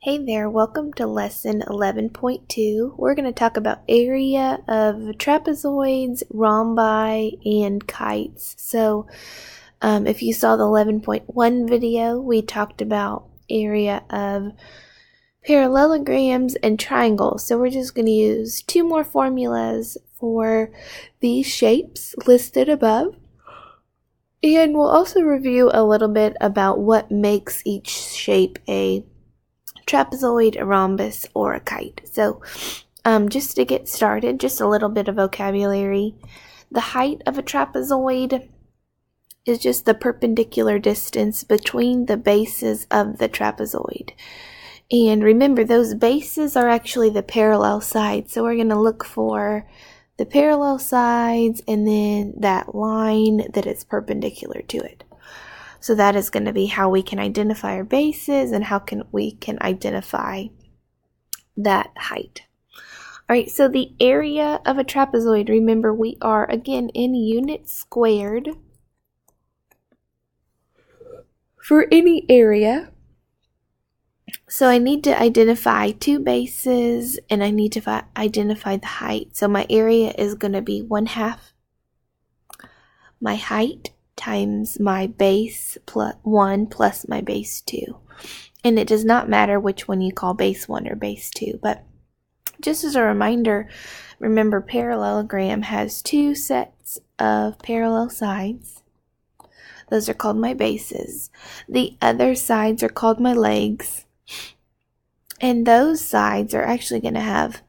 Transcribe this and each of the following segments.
Hey there, welcome to lesson 11.2. We're going to talk about area of trapezoids, rhombi, and kites. So if you saw the 11.1 video, we talked about area of parallelograms and triangles. So we're just going to use two more formulas for these shapes listed above. And we'll also review a little bit about what makes each shape a trapezoid, a rhombus, or a kite. So just to get started, just a little bit of vocabulary. The height of a trapezoid is just the perpendicular distance between the bases of the trapezoid. And remember, those bases are actually the parallel sides. So we're going to look for the parallel sides and then that line that is perpendicular to it. So that is going to be how we can identify our bases and how we can identify that height. Alright, so the area of a trapezoid, remember we are again in units squared for any area. So I need to identify two bases and I need to identify the height. So my area is going to be 1/2 my height times my base plus 1 plus my base 2. And it does not matter which one you call base 1 or base 2. But just as a reminder, remember parallelogram has two sets of parallel sides. Those are called my bases. The other sides are called my legs. And those sides are actually going to have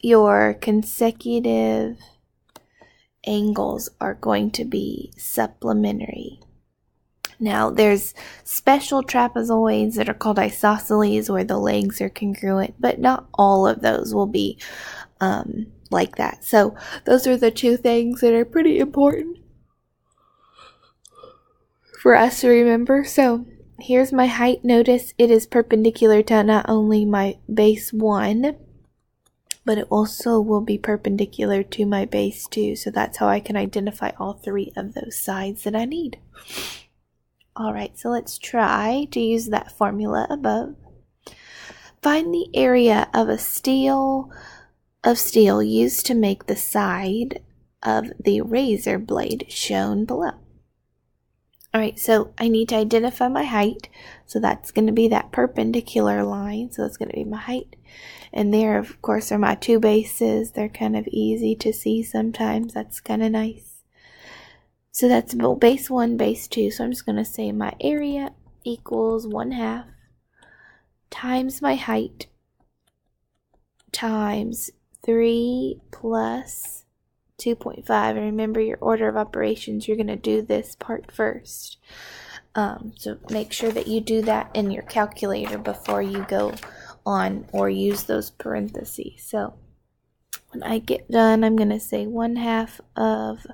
your consecutive angles are going to be supplementary. Now, there's special trapezoids that are called isosceles where the legs are congruent, but not all of those will be like that. So those are the two things that are pretty important for us to remember. So here's my height. Notice it is perpendicular to not only my base 1, but it also will be perpendicular to my base 2. So that's how I can identify all three of those sides that I need. Alright, so let's try to use that formula above. Find the area of a steel used to make the side of the razor blade shown below. Alright, so I need to identify my height. So that's going to be that perpendicular line. So that's going to be my height. And there, of course, are my two bases. They're kind of easy to see sometimes. That's kind of nice. So that's base 1, base 2. So I'm just going to say my area equals 1/2 times my height times 3 plus 2.5. And remember your order of operations. You're going to do this part first. So make sure that you do that in your calculator before you go on or use those parentheses. So when I get done, I'm going to say 1/2 of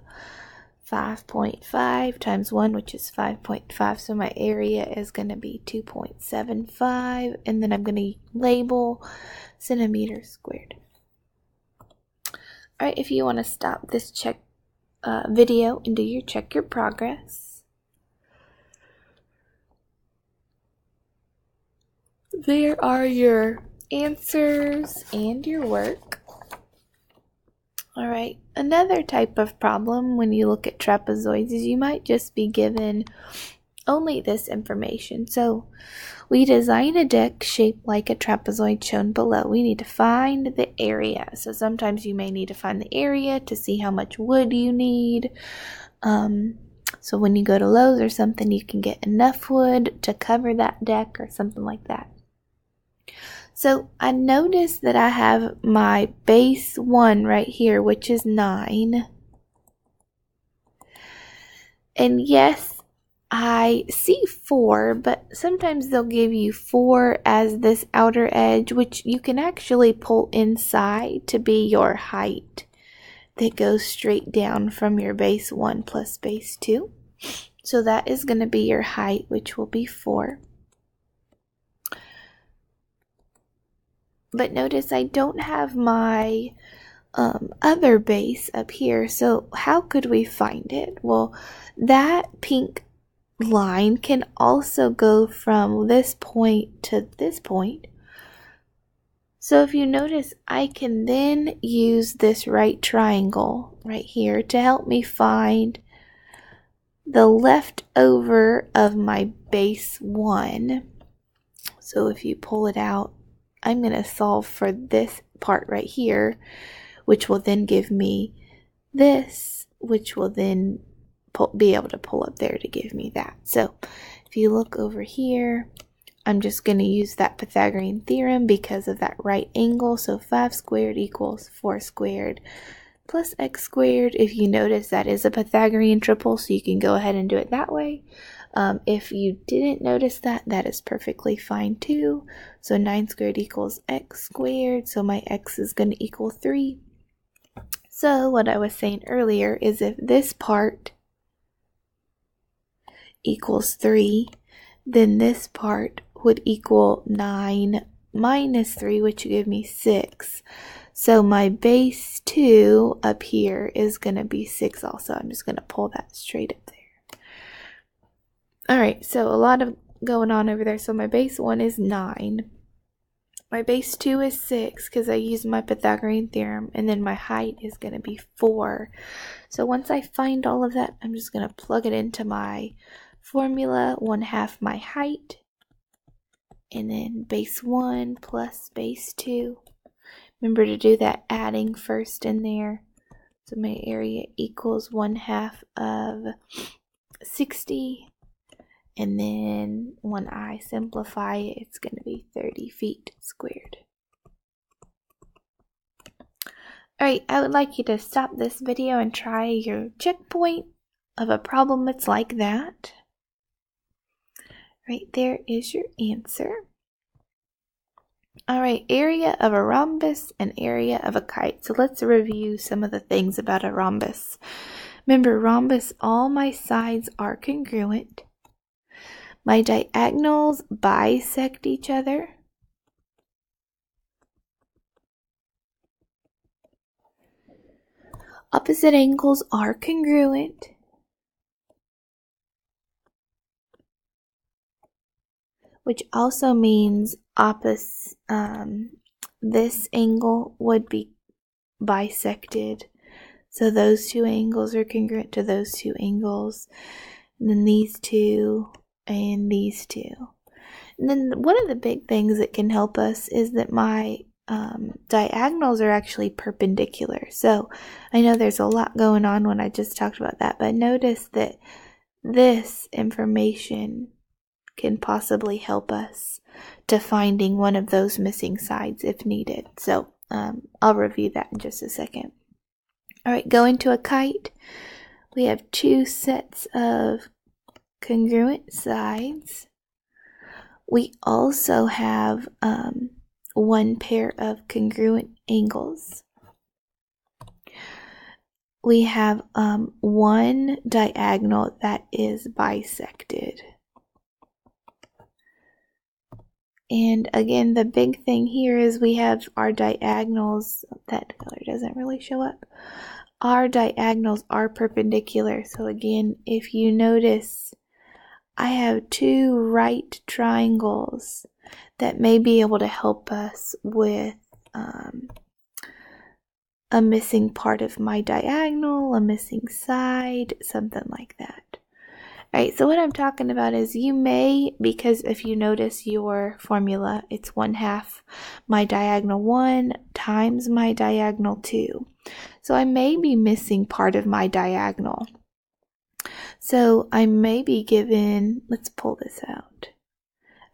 5.5 times 1, which is 5.5. So my area is going to be 2.75. And then I'm going to label centimeters squared. Alright, if you want to stop this video and do your check your progress. There are your answers and your work. Alright, another type of problem when you look at trapezoids is you might just be given only this information. So we design a deck shaped like a trapezoid shown below. We need to find the area. So sometimes you may need to find the area to see how much wood you need. So when you go to Lowe's or something, you can get enough wood to cover that deck or something like that. So I notice that I have my base 1 right here, which is 9. And yes, I see 4, but sometimes they'll give you 4 as this outer edge, which you can actually pull inside to be your height that goes straight down from your base 1 plus base 2. So that is going to be your height, which will be 4. But notice I don't have my other base up here. So how could we find it? Well, that pink line can also go from this point to this point. So if you notice, I can then use this right triangle right here to help me find the leftover of my base 1. So if you pull it out, I'm going to solve for this part right here, which will then give me this, which will then be able to pull up there to give me that. So if you look over here, I'm just going to use that Pythagorean theorem because of that right angle. So 5 squared equals 4 squared plus x squared. If you notice, that is a Pythagorean triple, so you can go ahead and do it that way. If you didn't notice that, that is perfectly fine too. So 9 squared equals x squared, so my x is going to equal 3. So what I was saying earlier is if this part equals 3, then this part would equal 9 minus 3, which would give me 6. So my base 2 up here is going to be 6 also. I'm just going to pull that straight up there. Alright, so a lot of going on over there. So my base 1 is 9. My base 2 is 6 because I used my Pythagorean theorem. And then my height is going to be 4. So once I find all of that, I'm just going to plug it into my formula. 1/2 my height. And then base 1 plus base 2. Remember to do that adding first in there. So my area equals 1/2 of 60. And then when I simplify it, it's going to be 30 feet squared. Alright, I would like you to stop this video and try your checkpoint of a problem that's like that. Right there is your answer. Alright, area of a rhombus and area of a kite. So let's review some of the things about a rhombus. Remember, rhombus, all my sides are congruent. My diagonals bisect each other. Opposite angles are congruent. Which also means this angle would be bisected. So those two angles are congruent to those two angles. And then these two and these two. And then one of the big things that can help us is that my diagonals are actually perpendicular. So I know there's a lot going on when I just talked about that, but notice that this information can possibly help us to finding one of those missing sides if needed. So I'll review that in just a second. Alright, going to a kite. We have 2 sets of congruent sides. We also have 1 pair of congruent angles. We have 1 diagonal that is bisected. And again, the big thing here is we have our diagonals. That color doesn't really show up. Our diagonals are perpendicular. So again, if you notice, I have 2 right triangles that may be able to help us with a missing part of my diagonal, a missing side, something like that. Alright, so what I'm talking about is you may, because if you notice your formula, it's 1/2 my diagonal 1 times my diagonal 2. So I may be missing part of my diagonal. So I may be given, let's pull this out.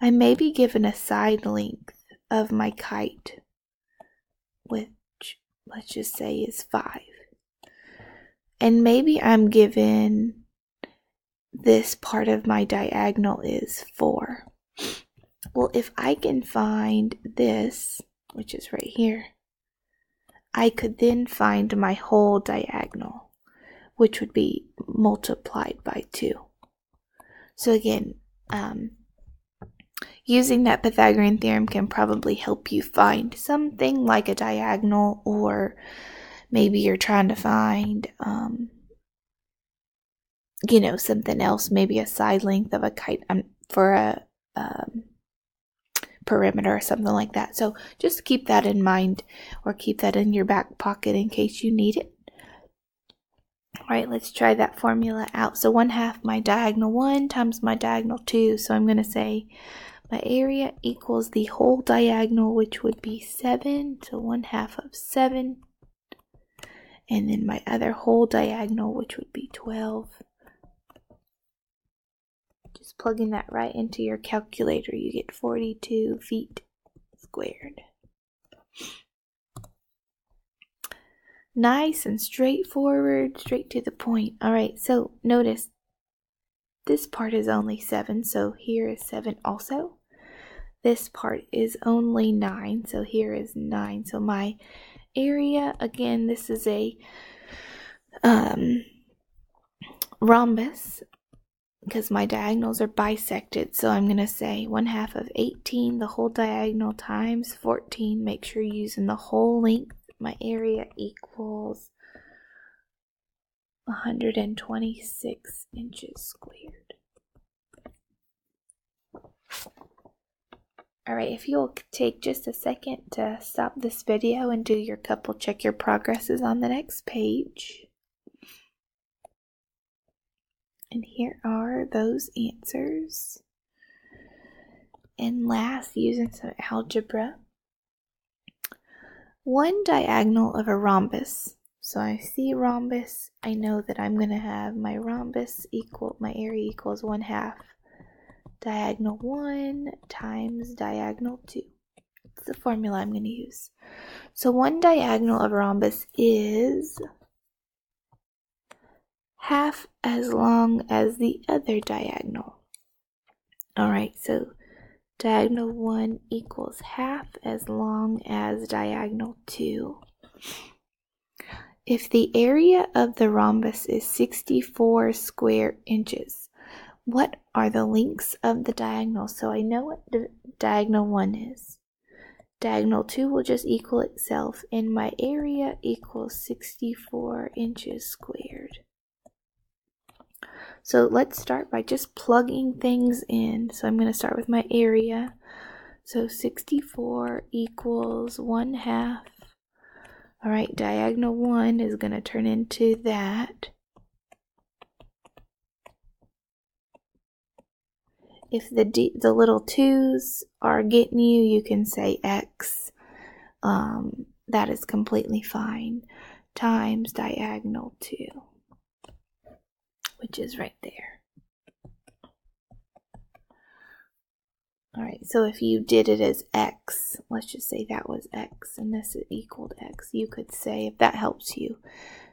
I may be given a side length of my kite, which let's just say is 5. And maybe I'm given this part of my diagonal is 4. Well, if I can find this, which is right here, I could then find my whole diagonal, which would be multiplied by 2. So again, using that Pythagorean theorem can probably help you find something like a diagonal, or maybe you're trying to find something else, maybe a side length of a kite for a perimeter or something like that. So just keep that in mind, or keep that in your back pocket in case you need it. All right, let's try that formula out. So 1/2 my diagonal 1 times my diagonal 2. So I'm going to say my area equals the whole diagonal, which would be 7. So 1/2 of 7. And then my other whole diagonal, which would be 12. Just plugging that right into your calculator, you get 42 feet squared. Nice and straightforward, straight to the point. All right, so notice this part is only 7, so here is 7 also. This part is only 9, so here is 9. So my area, again, this is a rhombus, because my diagonals are bisected. So I'm going to say 1/2 of 18, the whole diagonal, times 14. Make sure you're using the whole length. My area equals 126 inches squared. Alright, if you'll take just a second to stop this video and do your check your progresses on the next page. And here are those answers. And last, using some algebra. One diagonal of a rhombus. So I see rhombus. I know that I'm going to have my rhombus my area equals 1/2 diagonal 1 times diagonal 2. That's the formula I'm going to use. So one diagonal of a rhombus is 1/2 as long as the other diagonal. Alright, so diagonal 1 equals 1/2 as long as diagonal 2. If the area of the rhombus is 64 square inches, what are the lengths of the diagonals? So I know what diagonal 1 is. Diagonal 2 will just equal itself, and my area equals 64 inches squared. So let's start by just plugging things in. So I'm going to start with my area. So 64 equals 1/2. Alright, diagonal 1 is going to turn into that. If the little 2's are getting you, you can say X. That is completely fine. Times diagonal 2. Which is right there. Alright, so if you did it as X, let's just say that was X and this equaled X, you could say, if that helps you,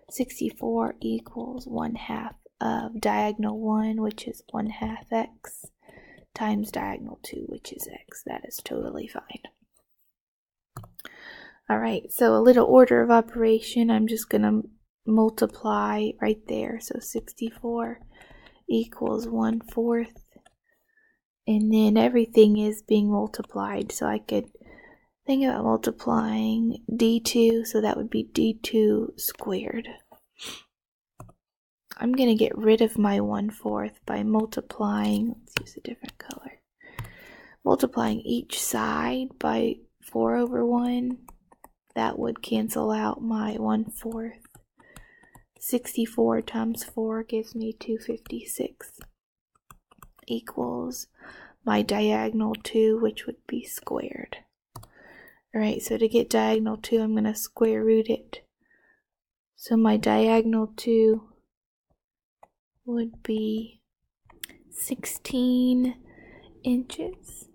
64 equals 1/2 of diagonal 1, which is 1/2 X, times diagonal 2, which is X. That is totally fine. Alright, so a little order of operation, I'm just going to multiply right there. So 64 equals 1/4, and then everything is being multiplied. So I could think about multiplying d2, so that would be d2 squared. I'm going to get rid of my 1/4 by multiplying, let's use a different color, multiplying each side by 4/1. That would cancel out my 1/4. 64 times 4 gives me 256 equals my diagonal 2, which would be squared. Alright, so to get diagonal 2, I'm going to square root it. So my diagonal 2 would be 16 inches.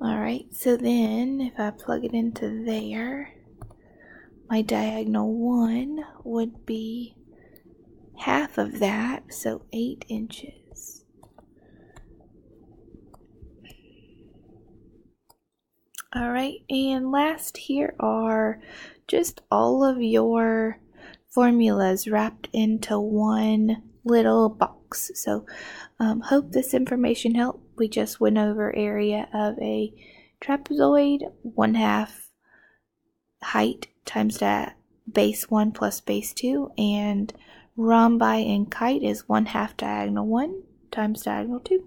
Alright, so then if I plug it into there, my diagonal 1 would be 1/2 of that, so 8 inches. Alright, and last, here are just all of your formulas wrapped into one little box. So hope this information helped. We just went over area of a trapezoid, 1/2 height times that base 1 plus base 2, and rhombi in kite is 1/2 diagonal 1 times diagonal 2.